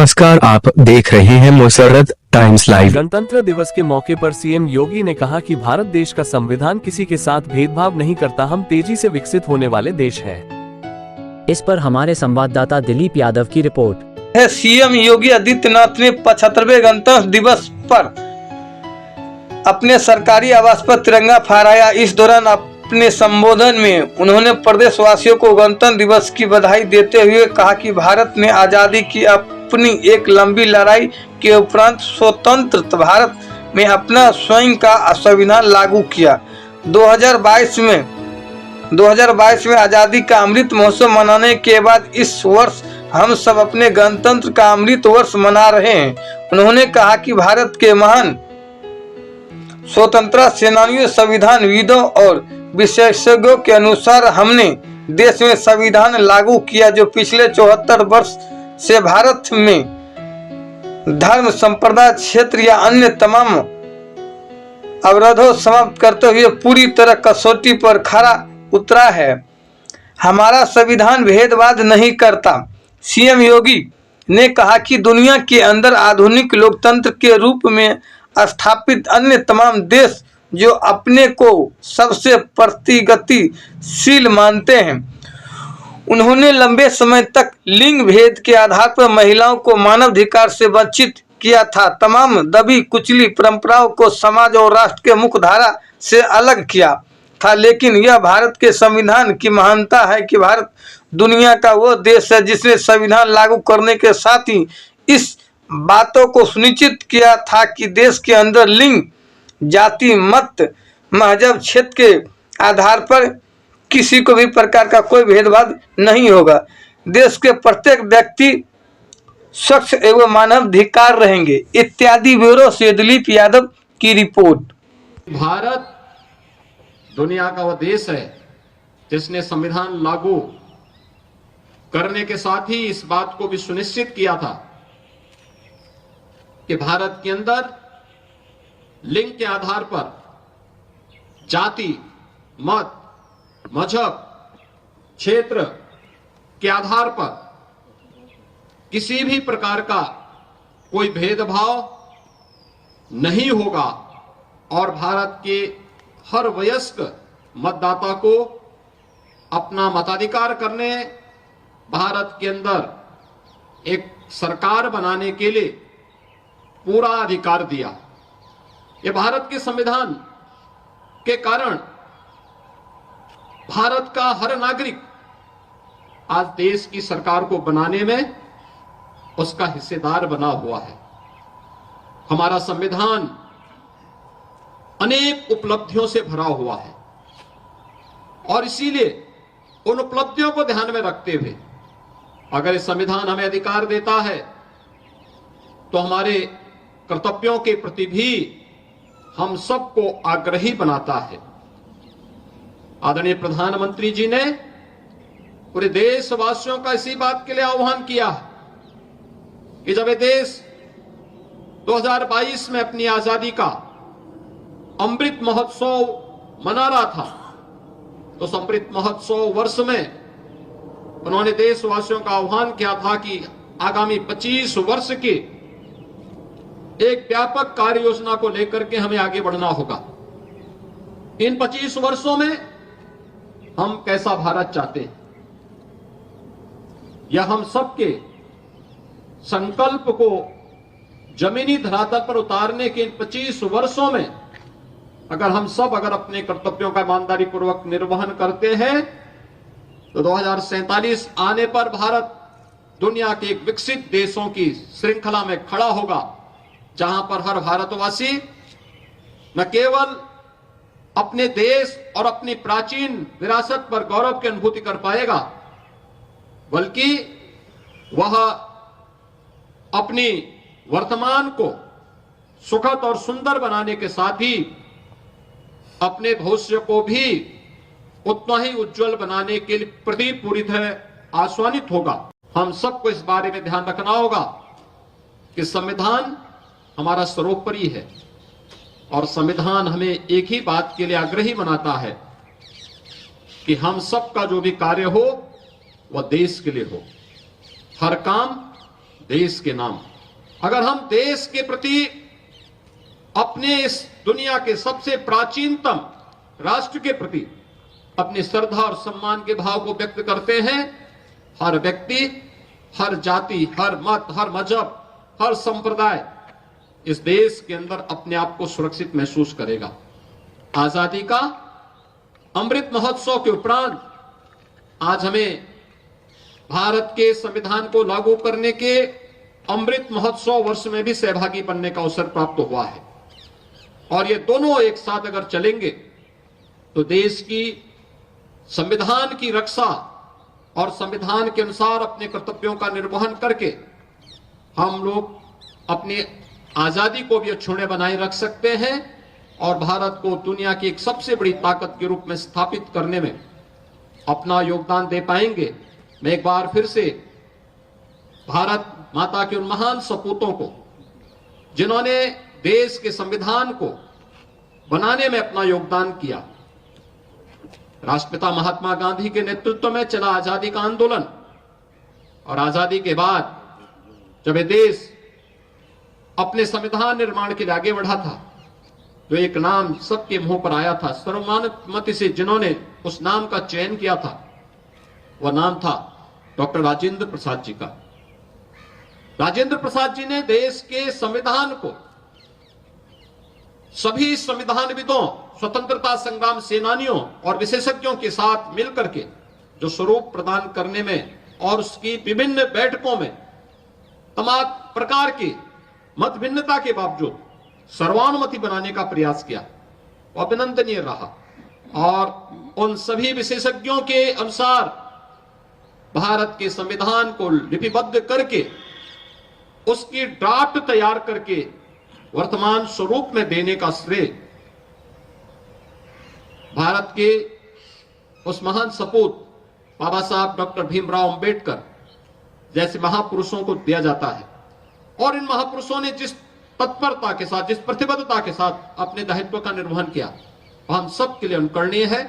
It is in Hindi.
नमस्कार, आप देख रहे हैं मुसर्रत टाइम्स लाइव। गणतंत्र दिवस के मौके पर सीएम योगी ने कहा कि भारत देश का संविधान किसी के साथ भेदभाव नहीं करता। हम तेजी से विकसित होने वाले देश हैं। इस पर हमारे संवाददाता दिलीप यादव की रिपोर्ट है। सीएम योगी आदित्यनाथ ने 75वें गणतंत्र दिवस पर अपने सरकारी आवास पर तिरंगा फहराया। इस दौरान अपने संबोधन में उन्होंने प्रदेशवासियों को गणतंत्र दिवस की बधाई देते हुए कहा कि भारत ने आजादी की अपनी एक लंबी लड़ाई के उपरांत स्वतंत्र भारत में अपना स्वयं का संविधान लागू किया। 2022 में आजादी का अमृत महोत्सव मनाने के बाद इस वर्ष हम सब अपने गणतंत्र का अमृत वर्ष मना रहे हैं। उन्होंने कहा कि भारत के महान स्वतंत्रता सेनानियों, संविधानविदों और विशेषज्ञों के अनुसार हमने देश में संविधान लागू किया जो पिछले 74 वर्ष से भारत में धर्म, संप्रदाय, क्षेत्र या अन्य तमाम अवरोधों समाप्त करते हुए पूरी तरह कसौटी पर खरा उतरा है। हमारा संविधान भेदभाव नहीं करता। सीएम योगी ने कहा कि दुनिया के अंदर आधुनिक लोकतंत्र के रूप में स्थापित अन्य तमाम देश जो अपने को सबसे प्रगतिशील मानते हैं, उन्होंने लंबे समय तक लिंग भेद के आधार पर महिलाओं को मानवाधिकार से वंचित किया था। तमाम दबी कुचली परंपराओं को समाज और राष्ट्र के मुख्य धारा से अलग किया था। लेकिन यह भारत के संविधान की महानता है कि भारत दुनिया का वो देश है जिसने संविधान लागू करने के साथ ही इस बातों को सुनिश्चित किया था कि देश के अंदर लिंग, जाति, मत, मजहब, क्षेत्र के आधार पर किसी को भी प्रकार का कोई भेदभाव नहीं होगा। देश के प्रत्येक व्यक्ति स्वच्छ एवं मानवाधिकार रहेंगे। इत्यादि ब्यूरो से दिलीप यादव की रिपोर्ट। भारत दुनिया का वह देश है जिसने संविधान लागू करने के साथ ही इस बात को भी सुनिश्चित किया था कि भारत के अंदर लिंग के आधार पर, जाति, मत, मजहब, क्षेत्र के आधार पर किसी भी प्रकार का कोई भेदभाव नहीं होगा और भारत के हर वयस्क मतदाता को अपना मताधिकार करने, भारत के अंदर एक सरकार बनाने के लिए पूरा अधिकार दिया। ये भारत के संविधान के कारण भारत का हर नागरिक आज देश की सरकार को बनाने में उसका हिस्सेदार बना हुआ है। हमारा संविधान अनेक उपलब्धियों से भरा हुआ है और इसीलिए उन उपलब्धियों को ध्यान में रखते हुए अगर इस संविधान हमें अधिकार देता है तो हमारे कर्तव्यों के प्रति भी हम सबको आग्रही बनाता है। आदरणीय प्रधानमंत्री जी ने पूरे देशवासियों का इसी बात के लिए आह्वान किया कि जब ये देश 2022 में अपनी आजादी का अमृत महोत्सव मना रहा था तो उस अमृत महोत्सव वर्ष में उन्होंने देशवासियों का आह्वान किया था कि आगामी 25 वर्ष की एक व्यापक कार्य योजना को लेकर के हमें आगे बढ़ना होगा। इन 25 वर्षों में हम कैसा भारत चाहते हैं, यह हम सबके संकल्प को जमीनी धरातल पर उतारने के इन 25 वर्षों में अगर अपने कर्तव्यों का ईमानदारी पूर्वक निर्वहन करते हैं तो 2047 आने पर भारत दुनिया के एक विकसित देशों की श्रृंखला में खड़ा होगा, जहां पर हर भारतवासी न केवल अपने देश और अपनी प्राचीन विरासत पर गौरव की अनुभूति कर पाएगा, बल्कि वह अपनी वर्तमान को सुखद और सुंदर बनाने के साथ ही अपने भविष्य को भी उतना ही उज्जवल बनाने के लिए प्रति पूरी तरह आश्वानित होगा। हम सबको इस बारे में ध्यान रखना होगा कि संविधान हमारा सर्वोपरि है और संविधान हमें एक ही बात के लिए आग्रही बनाता है कि हम सब का जो भी कार्य हो वह देश के लिए हो। हर काम देश के नाम, अगर हम देश के प्रति अपने इस दुनिया के सबसे प्राचीनतम राष्ट्र के प्रति अपनी श्रद्धा और सम्मान के भाव को व्यक्त करते हैं, हर व्यक्ति, हर जाति, हर मत, हर मजहब, हर संप्रदाय इस देश के अंदर अपने आप को सुरक्षित महसूस करेगा। आजादी का अमृत महोत्सव के उपरांत आज हमें भारत के संविधान को लागू करने के अमृत महोत्सव वर्ष में भी सहभागी बनने का अवसर प्राप्त हुआ है। और ये दोनों एक साथ अगर चलेंगे तो देश की संविधान की रक्षा और संविधान के अनुसार अपने कर्तव्यों का निर्वहन करके हम लोग अपनी आजादी को भी अक्षुण्य बनाए रख सकते हैं और भारत को दुनिया की एक सबसे बड़ी ताकत के रूप में स्थापित करने में अपना योगदान दे पाएंगे। मैं एक बार फिर से भारत माता के उन महान सपूतों को, जिन्होंने देश के संविधान को बनाने में अपना योगदान किया, राष्ट्रपिता महात्मा गांधी के नेतृत्व में चला आजादी का आंदोलन, और आजादी के बाद जब ये देश अपने संविधान निर्माण के लिए आगे बढ़ा था तो एक नाम सबके मुंह पर आया था, सर्वमान्यमति से जिन्होंने उस नाम का चयन किया था, वह नाम था डॉक्टर राजेंद्र प्रसाद जी का। राजेंद्र प्रसाद जी ने देश के संविधान को सभी संविधानविदों, स्वतंत्रता संग्राम सेनानियों और विशेषज्ञों के साथ मिलकर के जो स्वरूप प्रदान करने में और उसकी विभिन्न बैठकों में तमाम प्रकार की मत भिन्नता के बावजूद सर्वानुमति बनाने का प्रयास किया, वो अभिनंदनीय रहा। और उन सभी विशेषज्ञों के अनुसार भारत के संविधान को लिपिबद्ध करके उसकी ड्राफ्ट तैयार करके वर्तमान स्वरूप में देने का श्रेय भारत के उस महान सपूत बाबा साहब डॉक्टर भीमराव अंबेडकर जैसे महापुरुषों को दिया जाता है। और इन महापुरुषों ने जिस तत्परता के साथ, जिस प्रतिबद्धता के साथ अपने दायित्व का निर्वहन किया, हम सब के लिए अनुकरणीय है।